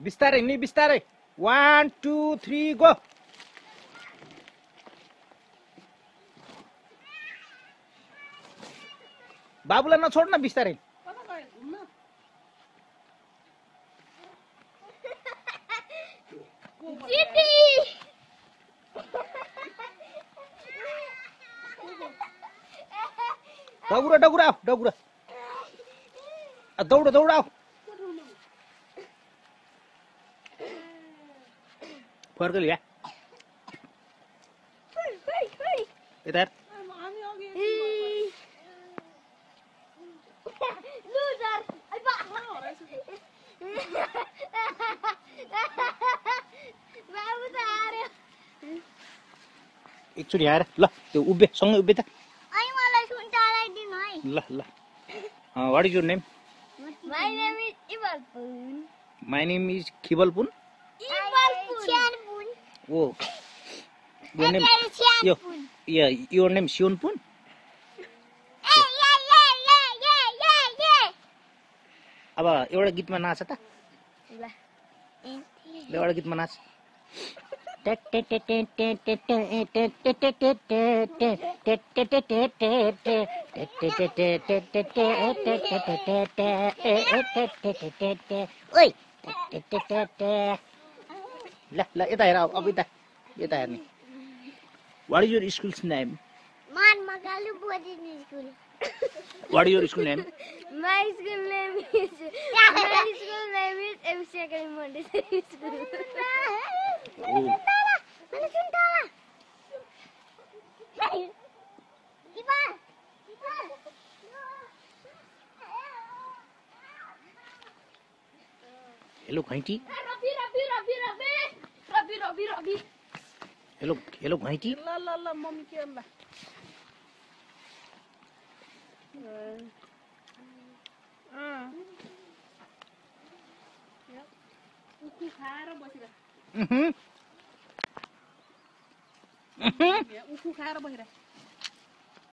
बिस्तारै नि बिस्तारै 1 2 3 गो बाबुलाई नछोड न बिस्तारै डगुरा डगुरा आऊ डगुरा दौड दौड आऊ फर्कल या यता एकचोटि आएर ल त्यो उभे सँगै उभे त ल ल what is your name my name is खिबलपुन ओ योर नेम योर नेम सियोनपुन अब एउटा गीतमा नाच त एउटा गीतमा नाच ल ल यता हेर अब यता यता हेर्ने what is your school's name What is your school name? My school name is MC Academy Montessori School. Oh. Hello, Ghaiti. Rabi. Hello, Ghaiti. La, mommy ke Allah. उखु खाएर बसिरा उखु खाएर बसिरा